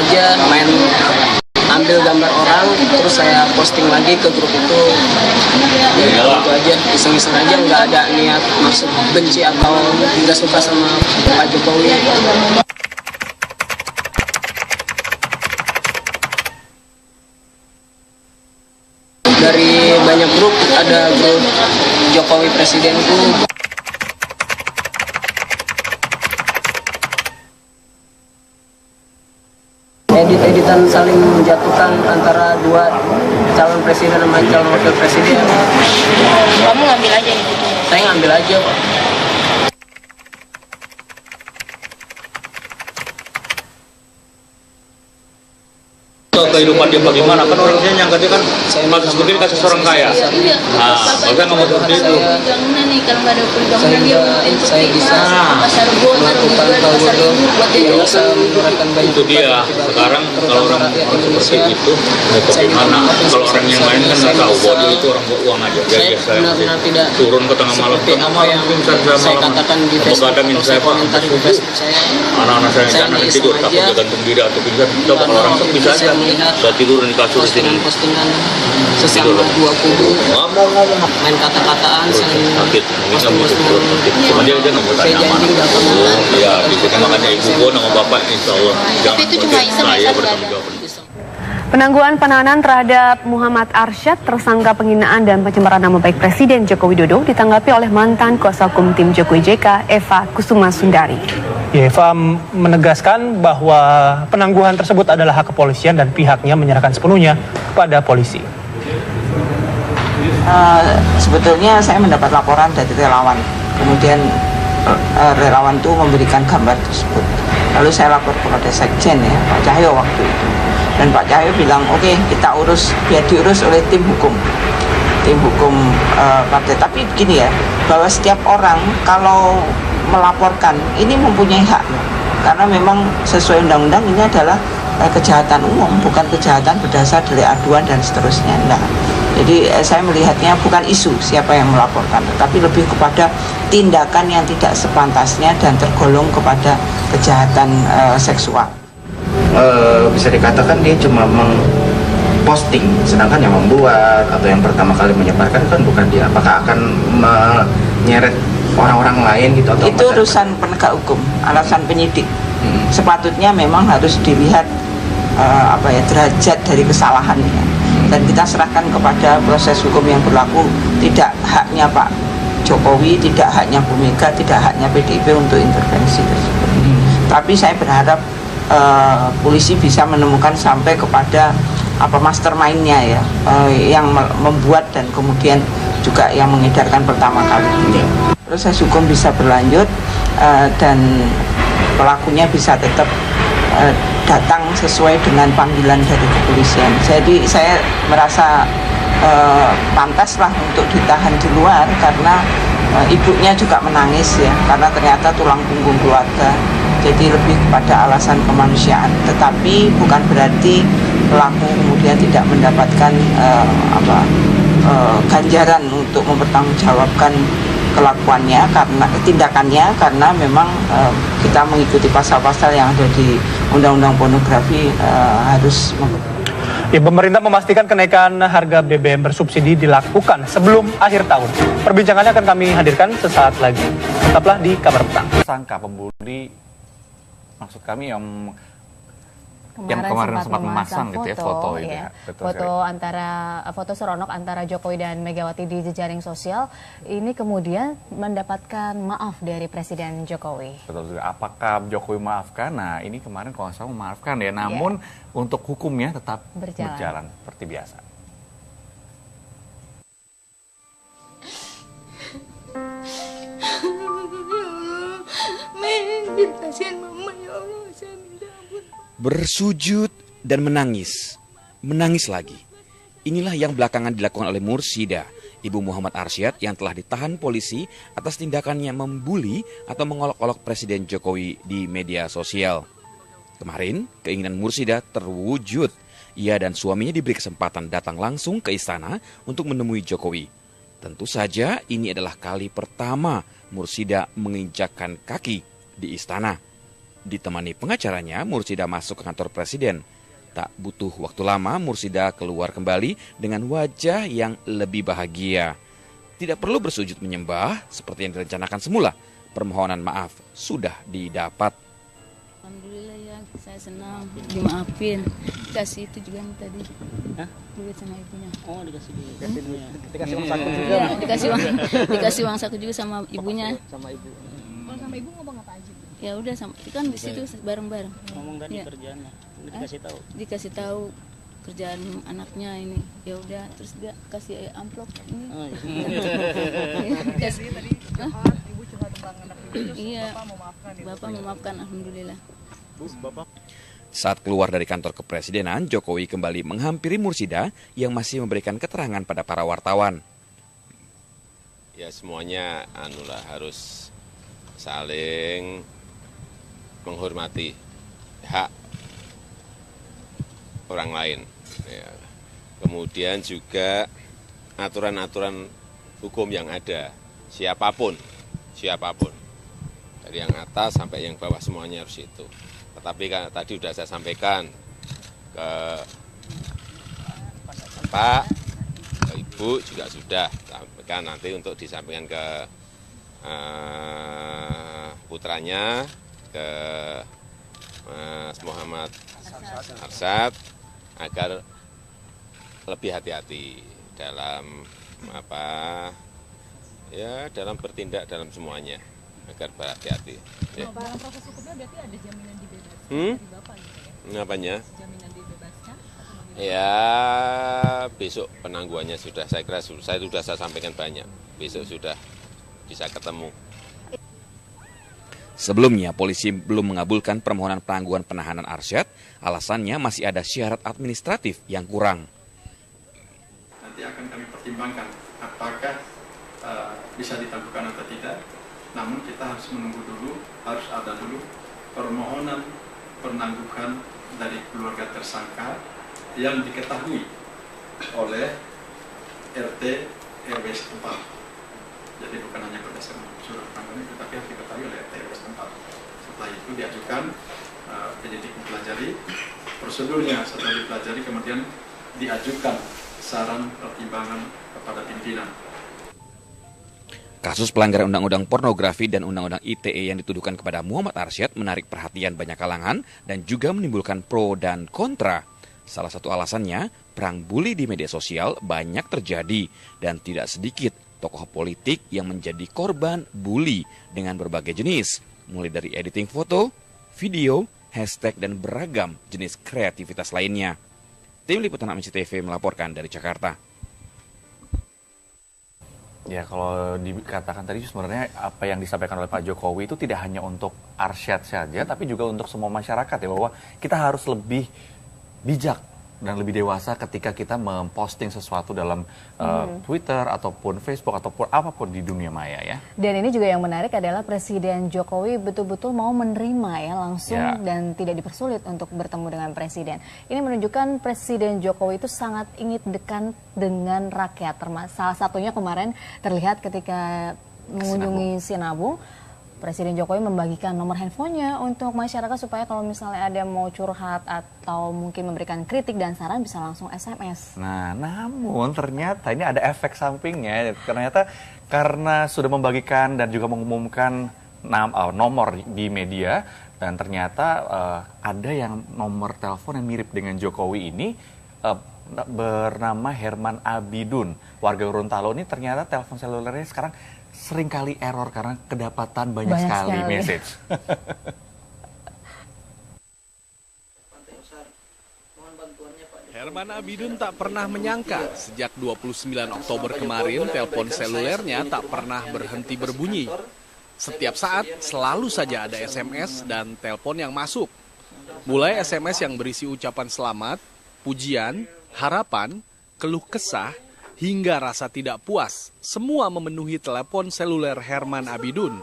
aja main ambil gambar orang terus saya posting lagi ke grup itu. Ya itu aja, iseng-iseng aja, nggak ada niat maksud benci atau nggak suka sama Pak Jokowi. Dari banyak grup, ada grup Jokowi Presidenku. Edit-editan saling menjatuhkan antara dua calon presiden sama calon wakil presiden. Kamu ngambil aja gitu? Saya ngambil aja, Pak. Kehidupan dia bagaimana, kan orang dia nyangka dia kan kasus seperti ini kasus orang kaya. Nah, maksudnya ngomong seperti itu. Saya bisa melakukan hal bodoh yang bisa memberikan banyak. Itu dia. Sekarang kalau orang seperti itu, bagaimana? Kalau orang yang lain kan nggak tahu bahwa dia itu orang bawa uang aja. Saya benar-benar tidak turun ke tengah malam, saya katakan di Facebook atau saya komentari di Facebook saya. Anak-anak saya jangan tidur, takut dia gantung diri atau pingsan. Coba kalau orang sepi saja. Saya tidur di kasur di sini. Postingan sesama dua kubu, main kata-kataan, saling posting-postingan. Cuma dia nggak mau Saya tanya janji nggak pernah. Iya, di sini makanya ibu gua sama bapak insya Allah. Tapi itu cuma iseng ya, saya Sat, bertanggung jawab. Penangguhan penahanan terhadap Muhammad Arsyad, tersangka penghinaan dan pencemaran nama baik Presiden Joko Widodo, ditanggapi oleh mantan kuasa hukum tim Jokowi JK, Eva Kusuma Sundari. Eva menegaskan bahwa penangguhan tersebut adalah hak kepolisian dan pihaknya menyerahkan sepenuhnya kepada polisi. Sebetulnya saya mendapat laporan dari relawan, kemudian relawan itu memberikan gambar tersebut. Lalu saya lapor kepada Sekjen ya, Pak Cahyo waktu itu. Dan Pak Cahyo bilang, oke, kita urus, biar diurus oleh tim hukum partai. Tapi begini ya, bahwa setiap orang kalau melaporkan ini mempunyai hak, karena memang sesuai undang-undang ini adalah kejahatan umum, bukan kejahatan berdasar dari aduan dan seterusnya. Nah, jadi saya melihatnya bukan isu siapa yang melaporkan, tetapi lebih kepada tindakan yang tidak sepantasnya dan tergolong kepada kejahatan seksual. Bisa dikatakan dia cuma mengposting, sedangkan yang membuat atau yang pertama kali menyebarkan kan bukan dia. Apakah akan menyeret orang-orang lain gitu atau itu urusan penegak hukum, alasan penyidik. Sepatutnya memang harus dilihat derajat dari kesalahannya, dan kita serahkan kepada proses hukum yang berlaku. Tidak haknya Pak Jokowi, tidak haknya Bu Mega, tidak haknya PDIP untuk intervensi tersebut. Tapi saya berharap polisi bisa menemukan sampai kepada mastermind-nya ya, yang membuat dan kemudian juga yang mengedarkan pertama kali. Proses hukum bisa berlanjut dan pelakunya bisa tetap datang sesuai dengan panggilan dari kepolisian. Jadi saya merasa pantas lah untuk ditahan di luar, karena ibunya juga menangis ya, karena ternyata tulang punggung keluarga. Jadi lebih kepada alasan kemanusiaan, tetapi bukan berarti pelaku kemudian tidak mendapatkan ganjaran untuk mempertanggungjawabkan kelakuannya karena tindakannya, karena memang kita mengikuti pasal-pasal yang ada di Undang-Undang Pornografi harus. Ya, pemerintah memastikan kenaikan harga BBM bersubsidi dilakukan sebelum akhir tahun. Perbincangannya akan kami hadirkan sesaat lagi. Tetaplah di Kabar Petang. Sangka pembuli, maksud kami yang kemarin sempat memasang gitu ya foto ya. itu. Betul, foto seronok antara Jokowi dan Megawati di jejaring sosial ini kemudian mendapatkan maaf dari Presiden Jokowi. Betul. Apakah Jokowi maafkan? Nah, ini kemarin kalau saya memaafkan ya. Namun untuk hukumnya tetap berjalan seperti biasa. Bersujud dan menangis lagi. Inilah yang belakangan dilakukan oleh Mursida, ibu Muhammad Arsyad yang telah ditahan polisi atas tindakannya membuli atau mengolok-olok Presiden Jokowi di media sosial. Kemarin, keinginan Mursida terwujud. Ia dan suaminya diberi kesempatan datang langsung ke istana untuk menemui Jokowi. Tentu saja ini adalah kali pertama Mursida menginjakkan kaki di istana. Ditemani pengacaranya, Mursida masuk ke kantor presiden. Tak butuh waktu lama, Mursida keluar kembali dengan wajah yang lebih bahagia. Tidak perlu bersujud menyembah seperti yang direncanakan semula. Permohonan maaf sudah didapat. Alhamdulillah ya, saya senang dimaafin. Kasih itu juga nih tadi. Duit sama ibunya. Oh, dikasih duit. Dikasih uang saku juga. Dikasih uang saku juga sama ibunya. Sama ibu. Kalau sama ibu ngomong apa aja? Ya udah, kan di situ bareng-bareng. Ngomong tadi kerjaannya. Dikasih tahu kerjaan anaknya ini. Ya udah, terus dia kasih amplop ini. Oh, Kasih tadi ibu curhat tentang anak ibu. Iya. Bapak memaafkan, alhamdulillah. Saat keluar dari kantor kepresidenan, Jokowi kembali menghampiri Mursida yang masih memberikan keterangan pada para wartawan. Ya semuanya harus saling menghormati hak orang lain. Ya. Kemudian juga aturan-aturan hukum yang ada, siapapun, dari yang atas sampai yang bawah semuanya harus itu. Tetapi kan tadi sudah saya sampaikan ke Pak, ke Ibu juga sudah sampaikan, nanti untuk disampaikan ke putranya, ke Mas Muhammad Arsyad, agar lebih hati-hati dalam dalam bertindak dalam semuanya, agar berhati-hati. Ya. Dalam proses hukumnya berarti ada jaminan dibebaskan dari Bapak gitu ya? Apanya? Jaminan dibebaskan? Ya, besok penangguhannya sudah, saya kira saya sampaikan banyak. Besok sudah bisa ketemu. Sebelumnya, polisi belum mengabulkan permohonan penangguhan penahanan Arsyad, alasannya masih ada syarat administratif yang kurang. Nanti akan kami pertimbangkan apakah bisa ditangguhkan atau tidak. Namun kita harus menunggu dulu, harus ada dulu permohonan penangguhan dari keluarga tersangka yang diketahui oleh RT RW setempat. Jadi bukan hanya berdasarkan surat penangguhan, tetapi harus diketahui oleh RT RW setempat. Setelah itu diajukan penyidik mempelajari prosedurnya, setelah dipelajari kemudian diajukan saran pertimbangan kepada pimpinan. Kasus pelanggaran Undang-Undang Pornografi dan Undang-Undang ITE yang dituduhkan kepada Muhammad Arsyad menarik perhatian banyak kalangan dan juga menimbulkan pro dan kontra. Salah satu alasannya, perang bully di media sosial banyak terjadi dan tidak sedikit tokoh politik yang menjadi korban bully dengan berbagai jenis, mulai dari editing foto, video, hashtag, dan beragam jenis kreativitas lainnya. Tim Liputan Amnesty TV melaporkan dari Jakarta. Ya, kalau dikatakan tadi sebenarnya apa yang disampaikan oleh Pak Jokowi itu tidak hanya untuk Arsyad saja, tapi juga untuk semua masyarakat ya, bahwa kita harus lebih bijak dan lebih dewasa ketika kita memposting sesuatu dalam Twitter ataupun Facebook ataupun apapun di dunia maya ya. Dan ini juga yang menarik adalah Presiden Jokowi betul-betul mau menerima ya langsung dan tidak dipersulit untuk bertemu dengan Presiden. Ini menunjukkan Presiden Jokowi itu sangat ingin dekat dengan rakyat. Salah satunya kemarin terlihat ketika mengunjungi Sinabung. Presiden Jokowi membagikan nomor handphonenya untuk masyarakat supaya kalau misalnya ada mau curhat atau mungkin memberikan kritik dan saran bisa langsung SMS. Nah, namun ternyata ini ada efek sampingnya. Ternyata karena sudah membagikan dan juga mengumumkan nomor di media dan ternyata ada yang nomor telepon yang mirip dengan Jokowi ini bernama Herman Abidun, warga Gorontalo. Ini ternyata telepon selulernya sekarang seringkali error karena kedapatan banyak sekali message. Herman Abidun tak pernah menyangka sejak 29 Oktober kemarin telepon selulernya tak pernah berhenti berbunyi. Setiap saat selalu saja ada SMS dan telepon yang masuk. Mulai SMS yang berisi ucapan selamat, pujian, harapan, keluh kesah, hingga rasa tidak puas, semua memenuhi telepon seluler Herman Abidun.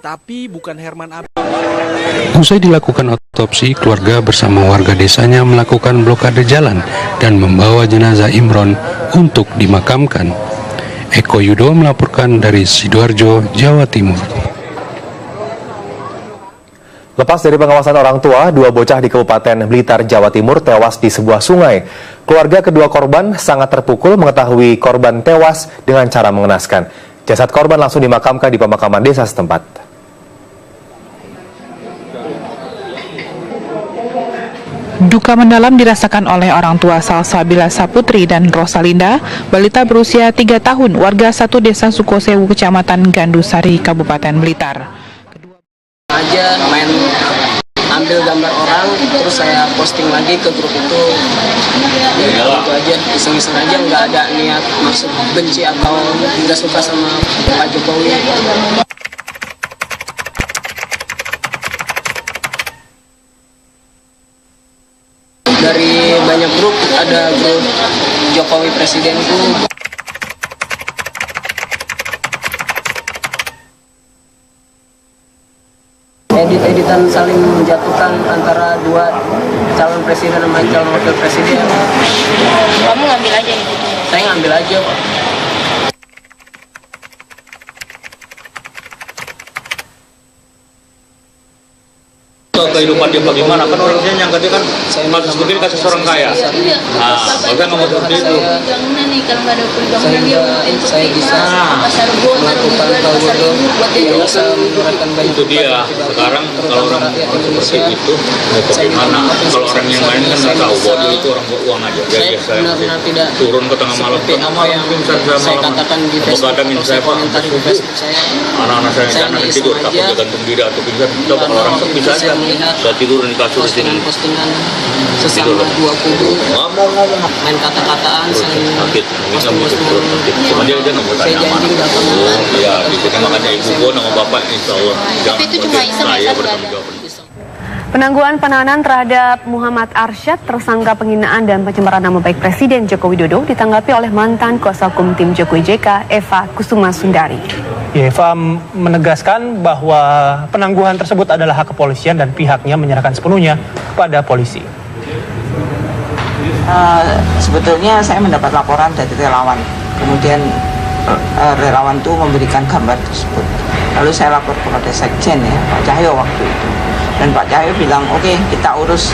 Tapi bukan Herman Abidun. Usai dilakukan otopsi, keluarga bersama warga desanya melakukan blokade jalan dan membawa jenazah Imron untuk dimakamkan. Eko Yudo melaporkan dari Sidoarjo, Jawa Timur. Lepas dari pengawasan orang tua, 2 bocah di Kabupaten Blitar, Jawa Timur tewas di sebuah sungai. Keluarga kedua korban sangat terpukul mengetahui korban tewas dengan cara mengenaskan. Jasad korban langsung dimakamkan di pemakaman desa setempat. Duka mendalam dirasakan oleh orang tua Salsabila Saputri dan Rosalinda, balita berusia 3 tahun, warga satu desa Sukosewu, Kecamatan Gandusari, Kabupaten Blitar. Aja main ambil gambar orang, terus saya posting lagi ke grup itu. Ya itu aja, iseng-iseng aja, nggak ada niat maksud benci atau nggak suka sama Pak Jokowi. Dari banyak grup, ada grup Jokowi Presidenku. Edit-editan saling menjatuhkan antara dua calon presiden sama calon wakil presiden. Kamu ngambil aja itu? Saya ngambil aja, Pak. Kehidupan dia bagaimana, kan orang dia nyangka dia kan masuk seperti ini kasus orang kaya. Nah, bahkan ngomong seperti itu. Bangunan nih, kalau nggak ada bangunan dia Saya bisa melakukan yang bisa menggunakan banyak. Itu dia. Sekarang kalau orang seperti itu, mau bagaimana? Kalau orang yang lain kan nggak tahu bahwa dia itu orang bawa uang aja. Dia biasa benar-benar tidak turun ke tengah malam. apa yang saya katakan di Facebook atau saya komentar di Facebook saya. Anak-anak saya yang jangan tidur, takut dia gantung diri atau pingsan. Coba kalau orang sepi saja. Saya tidur di kasur di sini. Postingan sesama dua kubu, main kata-kataan, saling sakit, cuma dia nggak mau tanya mana. Iya, di sini makanya ibu gua sama bapak insya Allah. Tapi itu cuma iseng-iseng bertanggung jawab. Penangguhan penahanan terhadap Muhammad Arsyad, tersangka penghinaan dan pencemaran nama baik Presiden Joko Widodo, ditanggapi oleh mantan kuasa hukum tim Jokowi JK, Eva Kusuma Sundari. Eva menegaskan bahwa penangguhan tersebut adalah hak kepolisian dan pihaknya menyerahkan sepenuhnya kepada polisi. Sebetulnya saya mendapat laporan dari relawan, kemudian relawan itu memberikan gambar tersebut. Lalu saya lapor kepada Sekjen ya, Pak Cahyo waktu itu. Dan Pak Cahyo bilang, oke, kita urus